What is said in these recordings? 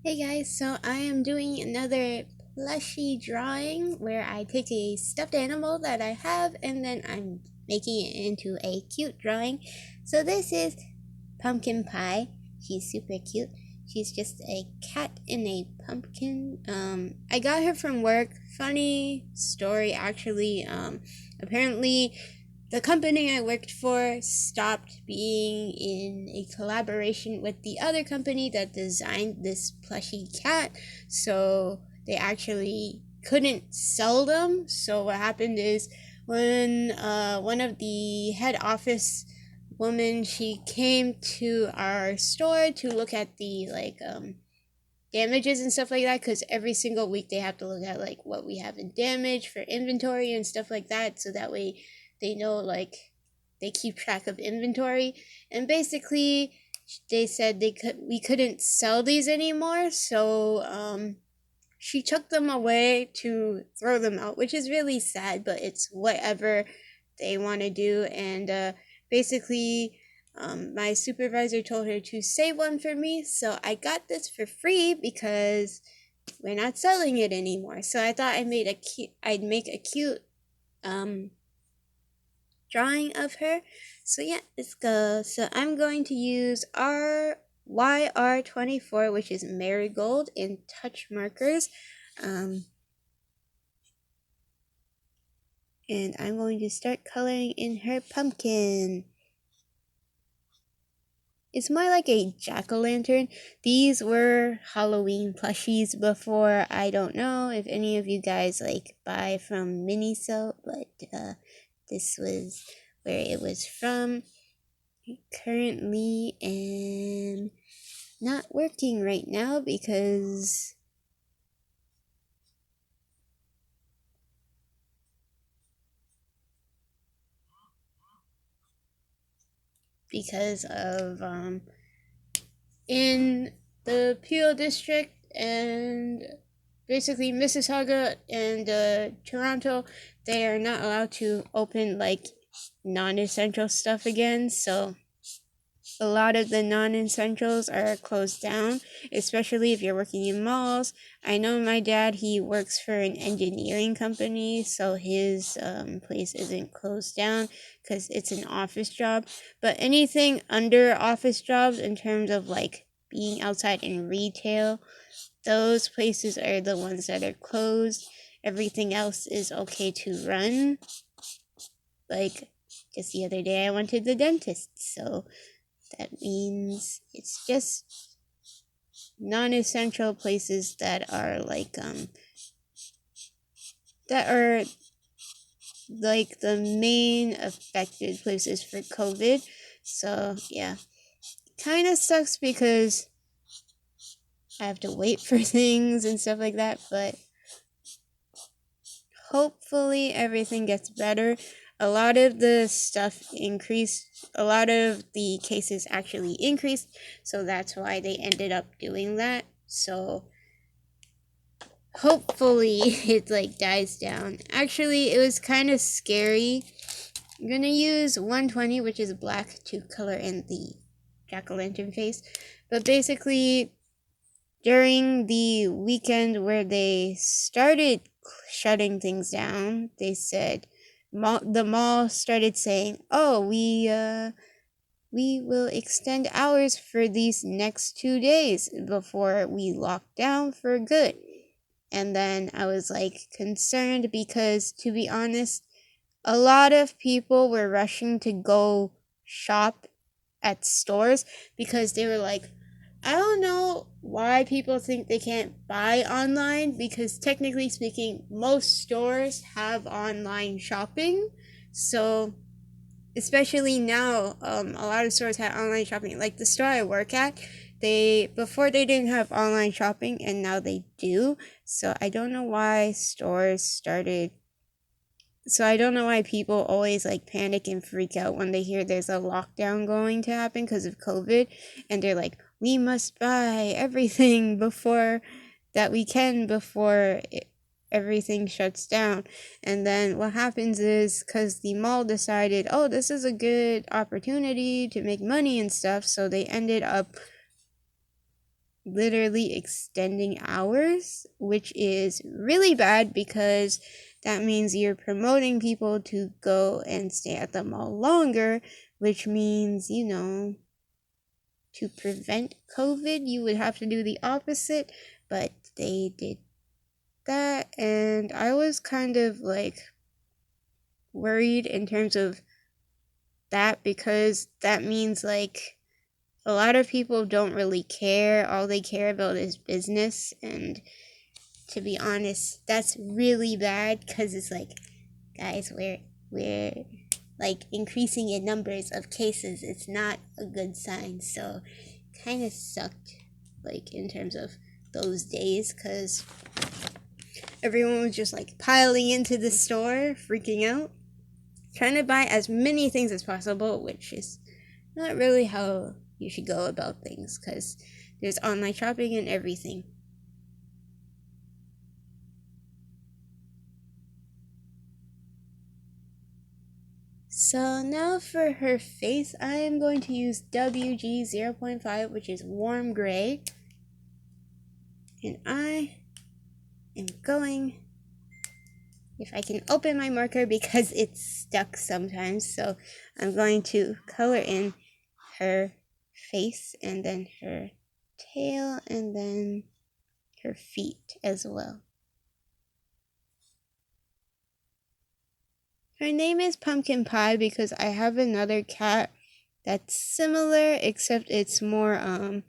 Hey guys, so I am doing another plushie drawing where I take a stuffed animal that I have and then I'm making it into a cute drawing. So this is Pumpkin Pie. She's super cute. She's just a cat in a pumpkin. I got her from work. Funny story actually. Apparently the company I worked for stopped being in a collaboration with the other company that designed this plushy cat. So they actually couldn't sell them. So what happened is when one of the head office woman, she came to our store to look at the damages and stuff like that, because every single week they have to look at like what we have in damage for inventory and stuff like that, so that way they know, like, they keep track of inventory. And basically they said we couldn't sell these anymore, so she took them away to throw them out, which is really sad, but it's whatever they want to do. And basically, my supervisor told her to save one for me, so I got this for free because we're not selling it anymore. So I thought I'd make a cute um drawing of her. So yeah, let's go. So I'm going to use YR24, which is marigold, in touch markers. Um, and I'm going to start coloring in her pumpkin. It's more like a jack-o'-lantern. These were Halloween plushies before. I don't know if any of you guys like buy from Miniso, but this was where it was from. Currently am not working right now because of in the Peel district and basically Mississauga and Toronto, they are not allowed to open like non-essential stuff again. So a lot of the non-essentials are closed down, especially if you're working in malls. I know my dad, he works for an engineering company, so his place isn't closed down because it's an office job. But anything under office jobs in terms of like being outside in retail, those places are the ones that are closed. Everything else is okay to run. Like just the other day I went to the dentist, so that means it's just non-essential places that are like the main affected places for COVID. So yeah, kind of sucks because I have to wait for things and stuff like that, but hopefully everything gets better. A lot of the stuff increased, a lot of the cases actually increased, so that's why they ended up doing that. So hopefully it like dies down. Actually, it was kind of scary. I'm gonna use 120, which is black, to color in the jack-o'-lantern face. But basically, during the weekend where they started shutting things down, they said the mall started saying, "Oh, we will extend hours for these next 2 days before we lock down for good." And then I was like concerned because, to be honest, a lot of people were rushing to go shop at stores because they were like, I don't know why people think they can't buy online, because technically speaking, most stores have online shopping. So especially now, a lot of stores have online shopping. Like the store I work at, they before they didn't have online shopping, and now they do. So I don't know why stores started. So I don't know why people always like panic and freak out when they hear there's a lockdown going to happen because of COVID, and they're like, we must buy everything before that we can before everything shuts down. And then what happens is, because the mall decided, oh, this is a good opportunity to make money and stuff, so they ended up literally extending hours, which is really bad because that means you're promoting people to go and stay at the mall longer, which means, to prevent COVID, you would have to do the opposite, but they did that, and I was kind of like worried in terms of that because that means like a lot of people don't really care. All they care about is business, and to be honest, that's really bad because it's like, guys, we're like increasing in numbers of cases. It's not a good sign. So kind of sucked like in terms of those days because everyone was just like piling into the store, freaking out, trying to buy as many things as possible, which is not really how you should go about things because there's online shopping and everything. So now for her face, I am going to use WG 0.5, which is warm gray. And I am going, if I can open my marker because it's stuck sometimes, so I'm going to color in her face and then her tail and then her feet as well. Her name is Pumpkin Pie because I have another cat that's similar, except it's more,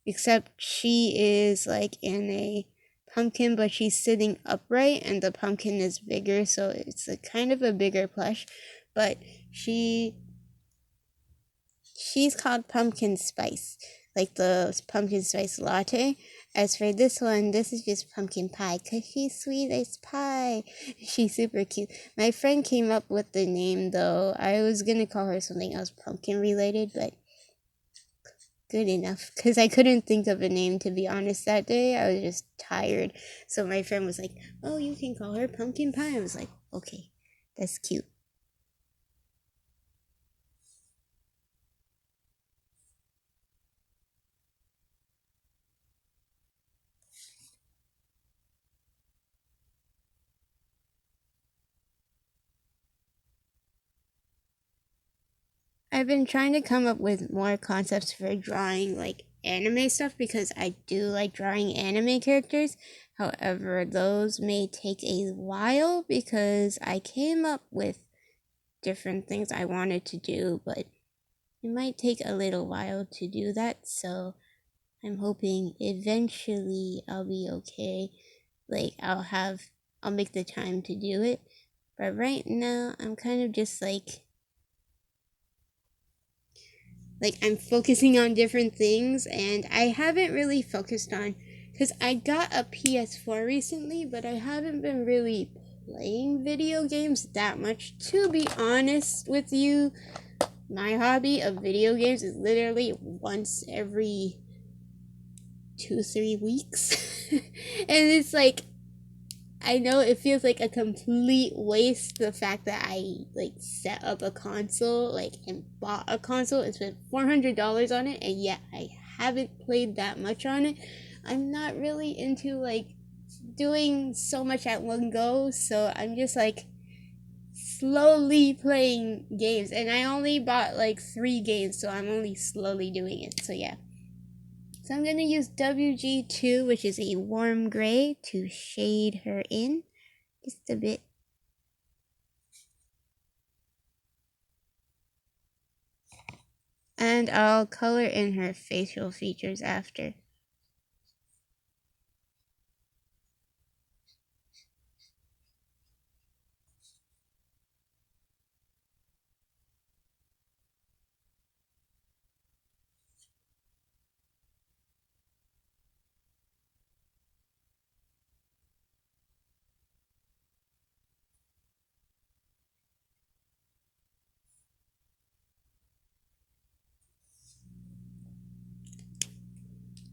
except she is like in a pumpkin, but she's sitting upright and the pumpkin is bigger, so it's a kind of a bigger plush. But she's called Pumpkin Spice, like the pumpkin spice latte. As for this one, this is just Pumpkin Pie because she's sweet as pie. She's super cute. My friend came up with the name though. I was gonna call her something else pumpkin related, but good enough because I couldn't think of a name, to be honest, that day. I was just tired. So my friend was like, oh, you can call her Pumpkin Pie. I was like, okay, that's cute. I've been trying to come up with more concepts for drawing like anime stuff because I do like drawing anime characters. However, those may take a while because I came up with different things I wanted to do, but it might take a little while to do that. So I'm hoping eventually I'll be okay. Like I'll make the time to do it. But right now I'm kind of just like I'm focusing on different things and I haven't really focused on because I got a PS4 recently, but I haven't been really playing video games that much. To be honest with you, my hobby of video games is literally once every 2-3 weeks. And it's like I know it feels like a complete waste the fact that I like set up a console like and bought a console and spent $400 on it, and yet I haven't played that much on it. I'm not really into like doing so much at one go, so I'm just like slowly playing games, and I only bought like 3 games, so I'm only slowly doing it. So yeah. So I'm going to use WG2, which is a warm gray, to shade her in just a bit. And I'll color in her facial features after.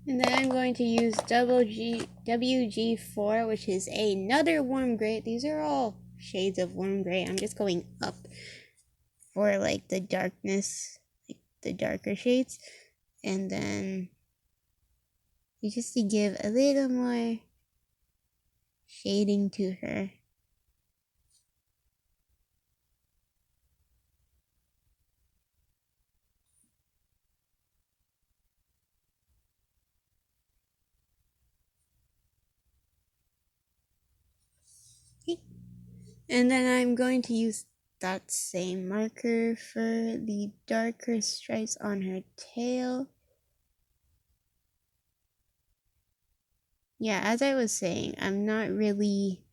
And then I'm going to use WG4, which is another warm gray. These are all shades of warm gray. I'm just going up for like the darkness, like the darker shades. And then, just to give a little more shading to her. And then I'm going to use that same marker for the darker stripes on her tail. Yeah, as I was saying, I'm not really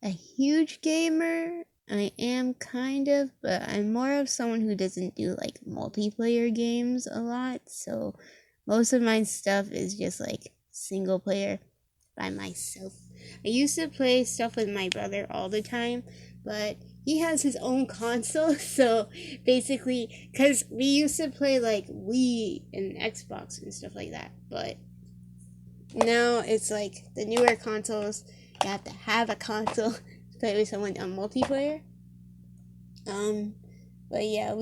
a huge gamer. I am kind of, but I'm more of someone who doesn't do like multiplayer games a lot. So most of my stuff is just like single player by myself. I used to play stuff with my brother all the time, but he has his own console. So basically, because we used to play like Wii and Xbox and stuff like that, but now it's like the newer consoles, you have to have a console to play with someone on multiplayer. But yeah,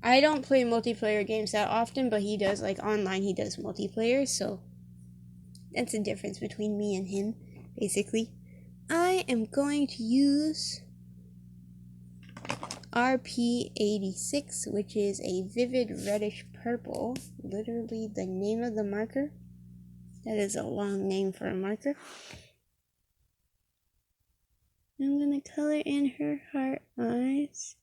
I don't play multiplayer games that often, but he does, like online, he does multiplayer, so that's the difference between me and him, basically. I am going to use RP86, which is a vivid reddish purple, literally the name of the marker. That is a long name for a marker. I'm gonna color in her heart eyes.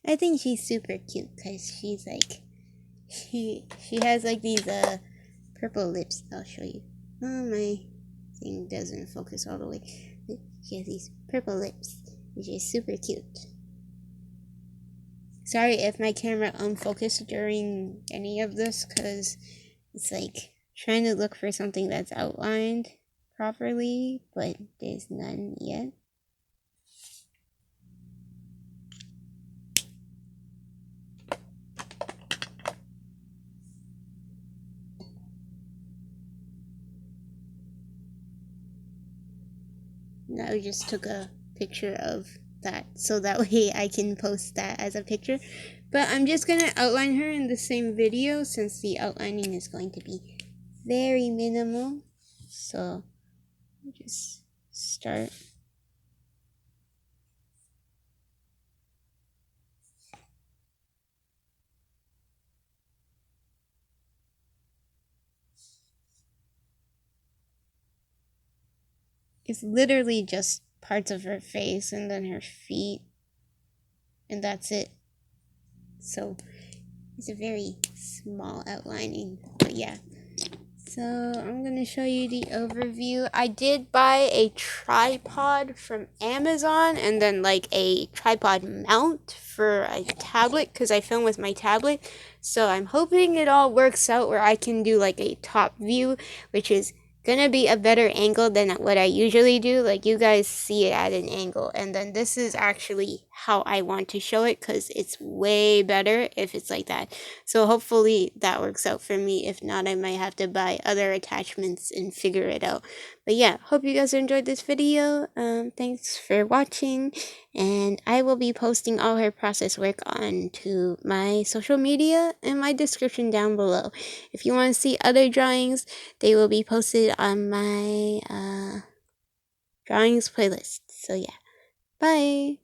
I think she's super cute because she's like, she has like these purple lips. I'll show you. Oh, my thing doesn't focus all the way. She has these purple lips, which is super cute. Sorry if my camera unfocused during any of this, because it's like trying to look for something that's outlined properly, but there's none yet. I just took a picture of that so that way I can post that as a picture. But I'm just gonna outline her in the same video since the outlining is going to be very minimal. So I'll just start. It's literally just parts of her face and then her feet, and that's it. So it's a very small outlining, but yeah. So I'm going to show you the overview. I did buy a tripod from Amazon and then like a tripod mount for a tablet because I film with my tablet. So I'm hoping it all works out where I can do like a top view, which is gonna be a better angle than what I usually do. Like you guys see it at an angle, and then this is actually how I want to show it because it's way better if it's like that. So hopefully that works out for me. If not, I might have to buy other attachments and figure it out. But yeah, hope you guys enjoyed this video. Thanks for watching, and I will be posting all her process work onto my social media in my description down below. If you want to see other drawings, they will be posted on my drawings playlist. So yeah, bye!